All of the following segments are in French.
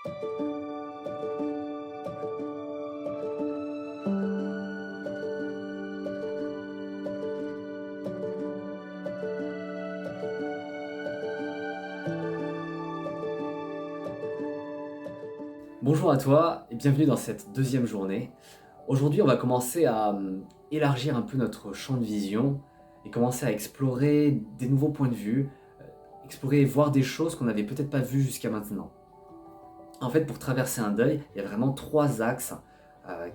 Bonjour à toi et bienvenue dans cette deuxième journée. Aujourd'hui, on va commencer à élargir un peu notre champ de vision et commencer à explorer des nouveaux points de vue, explorer et voir des choses qu'on n'avait peut-être pas vues jusqu'à maintenant. En fait, pour traverser un deuil, il y a vraiment trois axes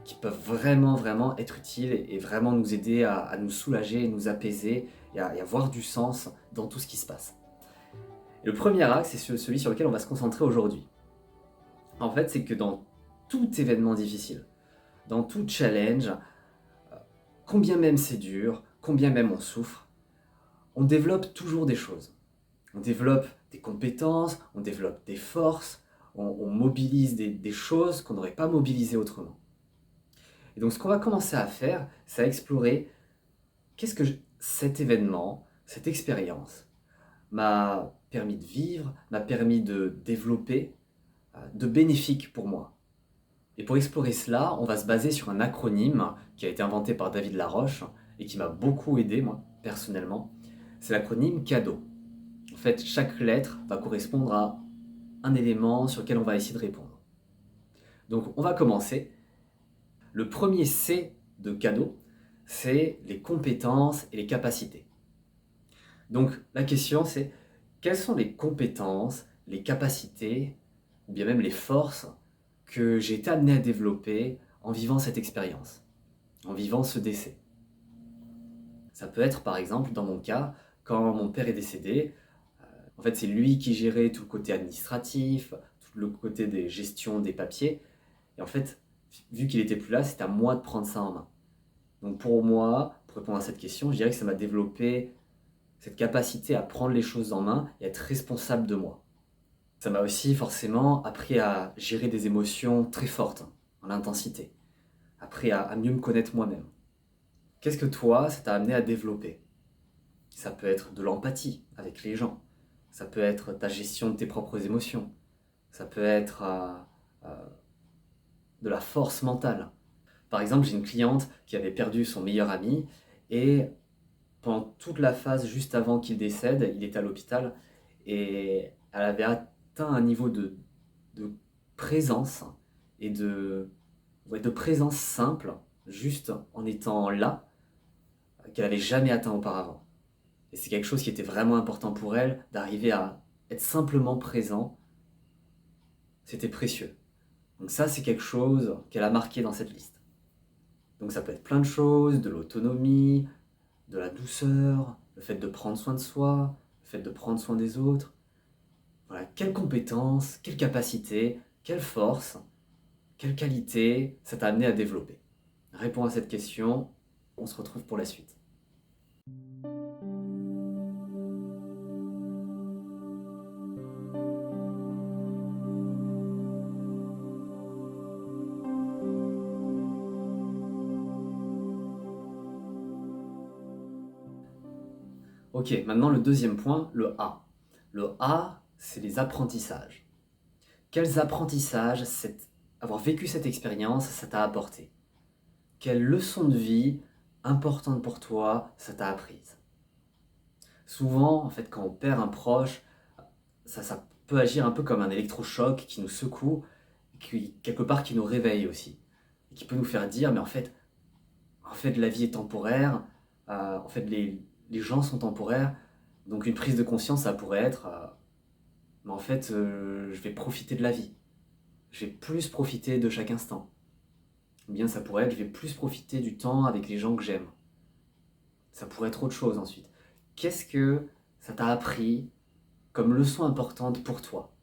qui peuvent vraiment être utiles et vraiment nous aider à nous soulager, nous apaiser et à voir du sens dans tout ce qui se passe. Et le premier axe, c'est celui sur lequel on va se concentrer aujourd'hui. En fait, c'est que dans tout événement difficile, dans tout challenge, combien même c'est dur, combien même on souffre, on développe toujours des choses. On développe des compétences, on développe des forces, on mobilise des choses qu'on n'aurait pas mobilisées autrement. Et donc ce qu'on va commencer à faire, c'est à explorer qu'est-ce que cet événement, cette expérience m'a permis de vivre, m'a permis de développer, de bénéfique pour moi. Et pour explorer cela, on va se baser sur un acronyme qui a été inventé par David Laroche et qui m'a beaucoup aidé, moi, personnellement. C'est l'acronyme CADO. En fait, chaque lettre va correspondre à un élément sur lequel on va essayer de répondre. Donc, on va commencer. Le premier C de CADO, c'est les compétences et les capacités. Donc, la question, c'est quelles sont les compétences, les capacités, ou bien même les forces que j'ai été amené à développer en vivant cette expérience, en vivant ce décès. Ça peut être par exemple, dans mon cas, quand mon père est décédé, en fait c'est lui qui gérait tout le côté administratif, tout le côté des gestions des papiers, et en fait, vu qu'il était plus là, c'était à moi de prendre ça en main. Donc pour moi, pour répondre à cette question, je dirais que ça m'a développé cette capacité à prendre les choses en main et à être responsable de moi. Ça m'a aussi forcément appris à gérer des émotions très fortes, en intensité. Appris à mieux me connaître moi-même. Qu'est-ce que toi, ça t'a amené à développer? Ça peut être de l'empathie avec les gens. Ça peut être ta gestion de tes propres émotions. Ça peut être de la force mentale. Par exemple, j'ai une cliente qui avait perdu son meilleur ami et pendant toute la phase juste avant qu'il décède, il était à l'hôpital et elle avait atteint un niveau de présence et de présence simple, juste en étant là, qu'elle n'avait jamais atteint auparavant. Et c'est quelque chose qui était vraiment important pour elle, d'arriver à être simplement présent. C'était précieux. Donc ça, c'est quelque chose qu'elle a marqué dans cette liste. Donc ça peut être plein de choses, de l'autonomie, de la douceur, le fait de prendre soin de soi, le fait de prendre soin des autres. Voilà, quelles compétences, quelles capacités, quelles forces, quelles qualités ça t'a amené à développer? Réponds à cette question, on se retrouve pour la suite. Ok, maintenant le deuxième point, le A. Le A, c'est les apprentissages. Quels apprentissages avoir vécu cette expérience, ça t'a apporté? Quelles leçons de vie importantes pour toi, ça t'a apprises? Souvent, en fait, quand on perd un proche, ça peut agir un peu comme un électrochoc qui nous secoue, quelque part qui nous réveille aussi, et qui peut nous faire dire, mais en fait la vie est temporaire, en fait les gens sont temporaires, donc une prise de conscience, ça pourrait être, mais en fait, je vais profiter de la vie, je vais plus profiter de chaque instant. Ou bien ça pourrait être, je vais plus profiter du temps avec les gens que j'aime. Ça pourrait être autre chose ensuite. Qu'est-ce que ça t'a appris comme leçon importante pour toi?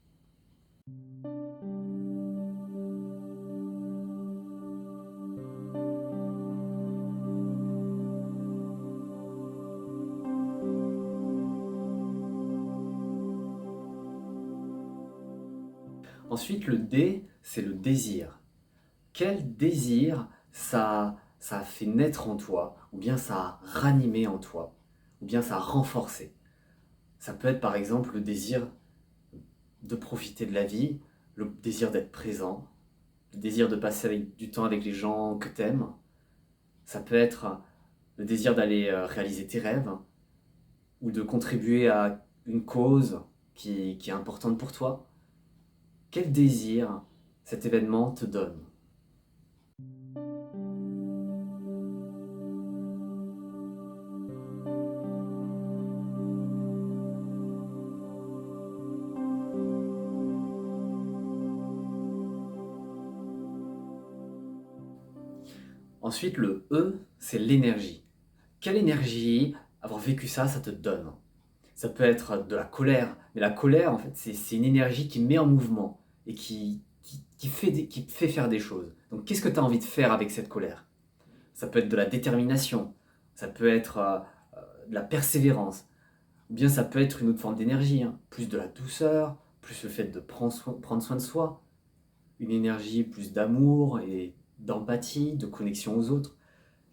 Ensuite, le D, c'est le désir. Quel désir ça a fait naître en toi, ou bien ça a ranimé en toi, ou bien ça a renforcé? Ça peut être par exemple le désir de profiter de la vie, le désir d'être présent, le désir de passer du temps avec les gens que t'aimes. Ça peut être le désir d'aller réaliser tes rêves ou de contribuer à une cause qui est importante pour toi. Quel désir cet événement te donne? Ensuite, le E, c'est l'énergie. Quelle énergie, avoir vécu ça, ça te donne? Ça peut être de la colère, mais la colère, en fait, c'est une énergie qui met en mouvement et qui te fait faire des choses. Donc, qu'est-ce que tu as envie de faire avec cette colère? Ça peut être de la détermination, ça peut être de la persévérance, ou bien ça peut être une autre forme d'énergie, hein. Plus de la douceur, plus le fait de prendre soin de soi, une énergie plus d'amour et d'empathie, de connexion aux autres.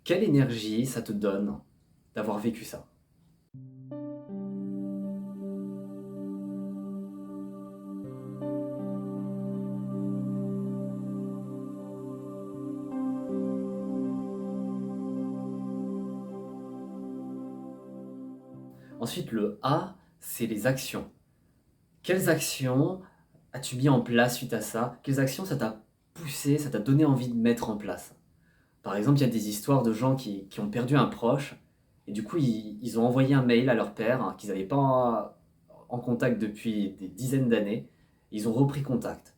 Quelle énergie ça te donne d'avoir vécu ça? Ensuite, le A, c'est les actions. Quelles actions as-tu mis en place suite à ça? Quelles actions ça t'a poussé, ça t'a donné envie de mettre en place? Par exemple, il y a des histoires de gens qui ont perdu un proche et du coup, ils ont envoyé un mail à leur père hein, qu'ils n'avaient pas en contact depuis des dizaines d'années. Ils ont repris contact.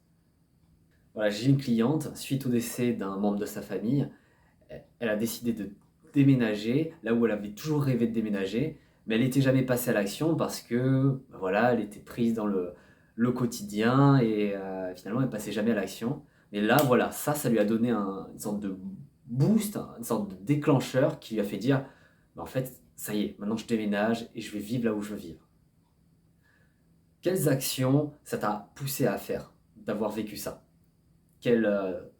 Voilà, j'ai une cliente, suite au décès d'un membre de sa famille, elle a décidé de déménager là où elle avait toujours rêvé de déménager, mais elle n'était jamais passée à l'action parce que voilà, elle était prise dans le quotidien et finalement elle passait jamais à l'action. Mais là, voilà, ça lui a donné une sorte de boost, une sorte de déclencheur qui lui a fait dire, bah, en fait, ça y est, maintenant je déménage et je vais vivre là où je veux vivre. Quelles actions ça t'a poussé à faire d'avoir vécu ça? Quelle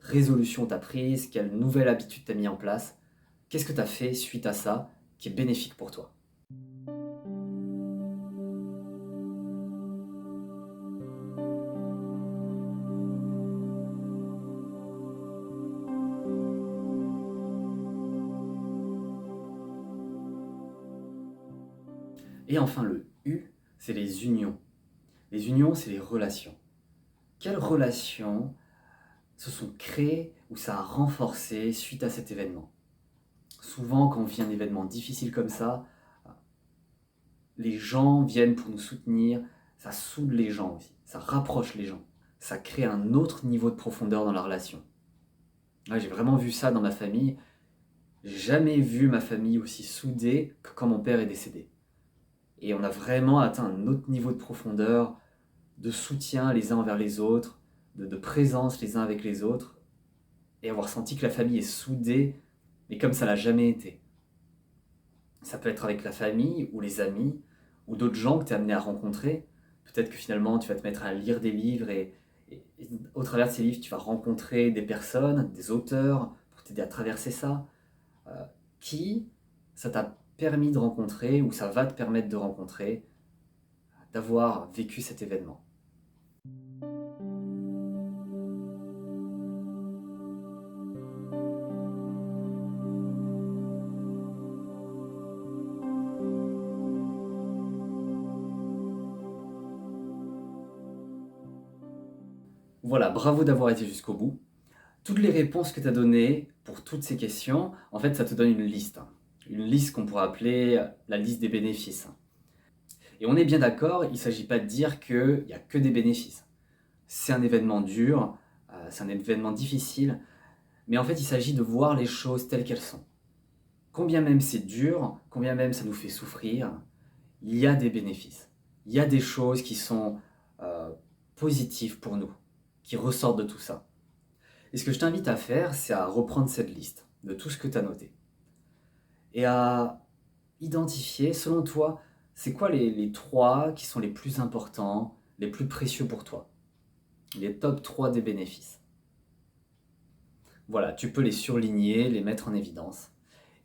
résolution t'as prise? Quelle nouvelle habitude t'as mis en place? Qu'est-ce que tu as fait suite à ça qui est bénéfique pour toi? Et enfin, le U, c'est les unions. Les unions, c'est les relations. Quelles relations se sont créées ou ça a renforcé suite à cet événement? Souvent, quand on vit un événement difficile comme ça, les gens viennent pour nous soutenir, ça soude les gens aussi, ça rapproche les gens, ça crée un autre niveau de profondeur dans la relation. Ouais, j'ai vraiment vu ça dans ma famille. J'ai jamais vu ma famille aussi soudée que quand mon père est décédé. Et on a vraiment atteint un autre niveau de profondeur, de soutien les uns envers les autres, de présence les uns avec les autres, et avoir senti que la famille est soudée, mais comme ça l'a jamais été. Ça peut être avec la famille, ou les amis, ou d'autres gens que tu es amené à rencontrer. Peut-être que finalement tu vas te mettre à lire des livres et au travers de ces livres tu vas rencontrer des personnes, des auteurs, pour t'aider à traverser ça. Qui ça t'a permis de rencontrer ou ça va te permettre de rencontrer, d'avoir vécu cet événement. Voilà, bravo d'avoir été jusqu'au bout. Toutes les réponses que tu as données pour toutes ces questions, en fait, ça te donne une liste. Une liste qu'on pourrait appeler la liste des bénéfices. Et on est bien d'accord, il ne s'agit pas de dire qu'il n'y a que des bénéfices. C'est un événement dur, c'est un événement difficile, mais en fait, il s'agit de voir les choses telles qu'elles sont. Combien même c'est dur, combien même ça nous fait souffrir, il y a des bénéfices. Il y a des choses qui sont euh, positives pour nous, qui ressortent de tout ça. Et ce que je t'invite à faire, c'est à reprendre cette liste de tout ce que tu as noté et à identifier, selon toi, c'est quoi les trois qui sont les plus importants, les plus précieux pour toi, les top 3 des bénéfices. Voilà, tu peux les surligner, les mettre en évidence.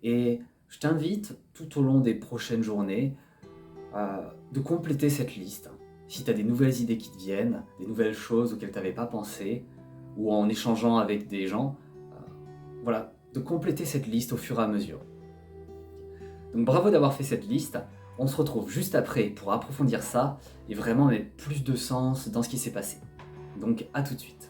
Et je t'invite tout au long des prochaines journées de compléter cette liste. si tu as des nouvelles idées qui te viennent, des nouvelles choses auxquelles tu n'avais pas pensé, ou en échangeant avec des gens, voilà, de compléter cette liste au fur et à mesure. Donc bravo d'avoir fait cette liste, on se retrouve juste après pour approfondir ça et vraiment mettre plus de sens dans ce qui s'est passé. Donc à tout de suite.